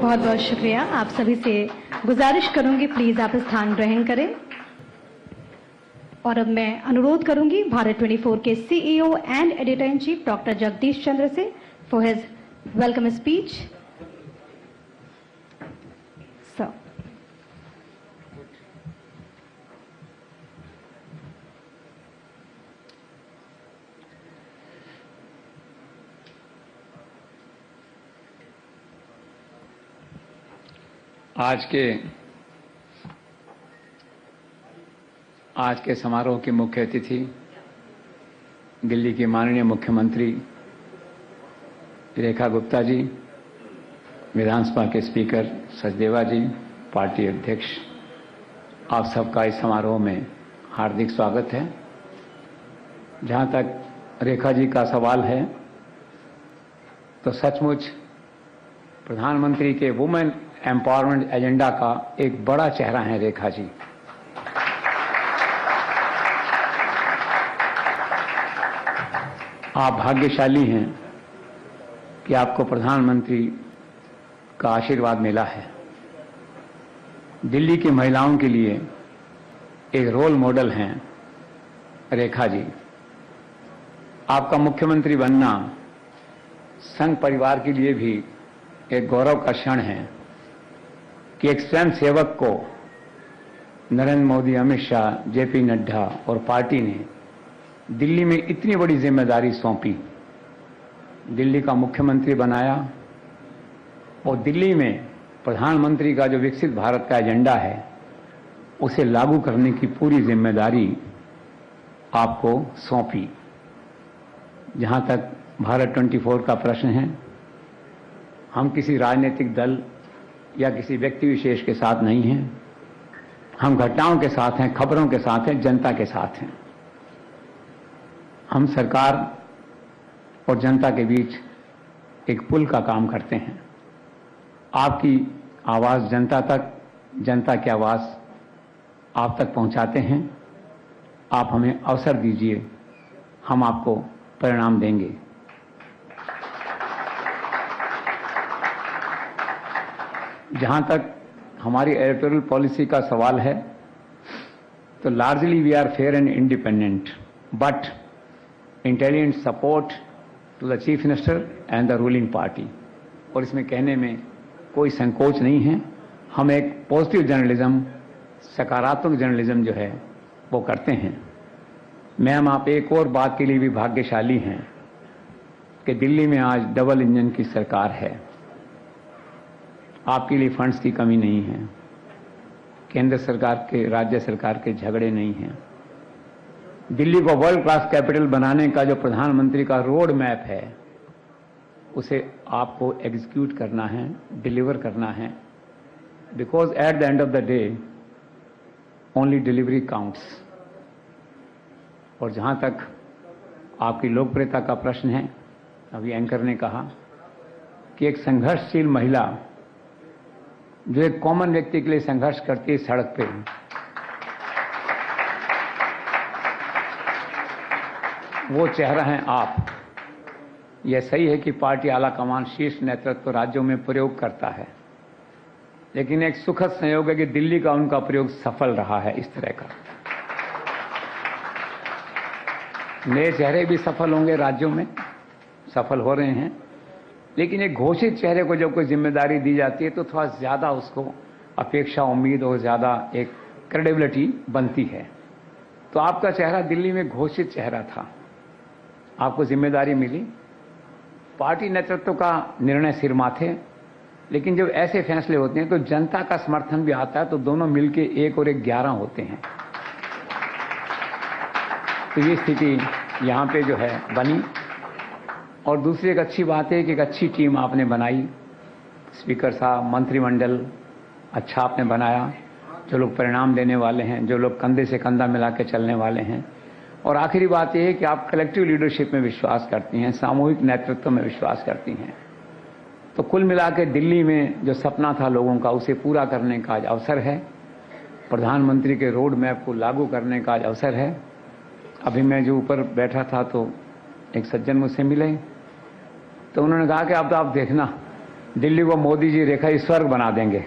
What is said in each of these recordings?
बहुत बहुत शुक्रिया। आप सभी से गुजारिश करूंगी प्लीज आप स्थान ग्रहण करें। और अब मैं अनुरोध करूंगी भारत 24 के CEO and editor in chief doctor Jagdish Chandra से for his welcome speech. Sir, आज के समारोह की मुख्य अतिथि दिल्ली की माननीय मुख्यमंत्री रेखा गुप्ता जी, विधानसभा के स्पीकर सचदेवा जी, पार्टी अध्यक्ष, आप सबका इस समारोह में हार्दिक स्वागत है। जहां तक रेखा जी का सवाल है तो सचमुच प्रधानमंत्री के वुमेन एम्पावरमेंट एजेंडा का एक बड़ा चेहरा है रेखा जी। आप भाग्यशाली हैं कि आपको प्रधानमंत्री का आशीर्वाद मिला है। दिल्ली की महिलाओं के लिए एक रोल मॉडल हैं रेखा जी। आपका मुख्यमंत्री बनना संघ परिवार के लिए भी एक गौरव का क्षण है कि एक स्वयं सेवक को नरेंद्र मोदी, अमित शाह, जेपी नड्डा और पार्टी ने दिल्ली में इतनी बड़ी जिम्मेदारी सौंपी, दिल्ली का मुख्यमंत्री बनाया और दिल्ली में प्रधानमंत्री का जो विकसित भारत का एजेंडा है उसे लागू करने की पूरी जिम्मेदारी आपको सौंपी। जहां तक भारत 24 का प्रश्न है, हम किसी राजनीतिक दल या किसी व्यक्ति विशेष के साथ नहीं हैं। हम घटनाओं के साथ हैं, खबरों के साथ हैं, जनता के साथ हैं। हम सरकार और जनता के बीच एक पुल का काम करते हैं। आपकी आवाज जनता तक, जनता की आवाज आप तक पहुंचाते हैं। आप हमें अवसर दीजिए, हम आपको परिणाम देंगे। जहां तक हमारी इलेक्टोरल पॉलिसी का सवाल है तो largely we are fair and independent but intelligent support to the chief minister and the ruling party. और इसमें कहने में कोई संकोच नहीं है। हम एक पॉजिटिव जर्नलिज्म, सकारात्मक जर्नलिज्म जो है वो करते हैं। मैम, आप एक और बात के लिए भी भाग्यशाली हैं कि दिल्ली में आज डबल इंजन की सरकार है। आपके लिए फंड्स की कमी नहीं है। केंद्र सरकार के, राज्य सरकार के झगड़े नहीं हैं। दिल्ली को वर्ल्ड क्लास कैपिटल बनाने का जो प्रधानमंत्री का रोड मैप है उसे आपको एग्जीक्यूट करना है, डिलीवर करना है। Because at the end of the day only delivery counts. और जहां तक आपकी लोकप्रियता का प्रश्न है, अभी एंकर ने कहा कि एक संघर्षशील महिला जो एक कॉमन व्यक्ति के लिए संघर्ष करती है सड़क पे, वो चेहरा है आप। यह सही है कि पार्टी आला कमान, शीर्ष नेतृत्व राज्यों में प्रयोग करता है, लेकिन एक सुखद संयोग है कि दिल्ली का उनका प्रयोग सफल रहा है। इस तरह का नए चेहरे भी सफल होंगे, राज्यों में सफल हो रहे हैं, लेकिन एक घोषित चेहरे को जब कोई जिम्मेदारी दी जाती है तो थोड़ा ज्यादा उसको अपेक्षा, उम्मीद और ज्यादा एक क्रेडिबिलिटी बनती है। तो आपका चेहरा दिल्ली में घोषित चेहरा था, आपको जिम्मेदारी मिली, पार्टी नेतृत्व का निर्णय सिर माथे, लेकिन जब ऐसे फैसले होते हैं तो जनता का समर्थन भी आता है, तो दोनों मिलके 1 और 1 11 होते हैं। तो ये स्थिति यहाँ पे जो है बनी। और दूसरी एक अच्छी बात है कि एक अच्छी टीम आपने बनाई, स्पीकर साहब, मंत्रिमंडल अच्छा आपने बनाया, जो लोग परिणाम देने वाले हैं, जो लोग कंधे से कंधा मिला के चलने वाले हैं। और आखिरी बात यह है कि आप कलेक्टिव लीडरशिप में विश्वास करती हैं, सामूहिक नेतृत्व में विश्वास करती हैं। तो कुल मिला के दिल्ली में जो सपना था लोगों का, उसे पूरा करने का आज अवसर है। प्रधानमंत्री के रोड मैप को लागू करने का आज अवसर है। अभी मैं जो ऊपर बैठा था तो एक सज्जन मुझसे मिले, तो उन्होंने कहा कि अब तो आप देखना दिल्ली को मोदी जी रेखा स्वर्ग बना देंगे।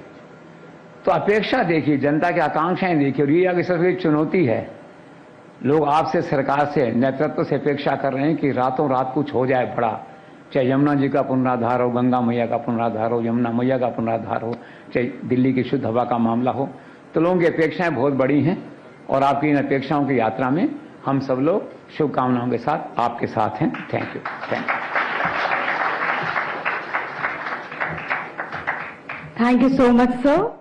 तो अपेक्षा देखिए, जनता की आकांक्षाएं देखिए, और ये आगे सबसे बड़ी चुनौती है। लोग आपसे, सरकार से, नेतृत्व से अपेक्षा कर रहे हैं कि रातों रात कुछ हो जाए बड़ा, चाहे यमुना जी का पुनरुद्धार हो, गंगा मैया का पुनरुद्धार हो, यमुना मैया का पुनरुद्धार हो, चाहे दिल्ली की शुद्ध हवा का मामला हो। तो लोगों की अपेक्षाएं बहुत बड़ी हैं और आपकी इन अपेक्षाओं की यात्रा में हम सब लोग शुभकामनाओं के साथ आपके साथ हैं। Thank you. Thank you so much, sir.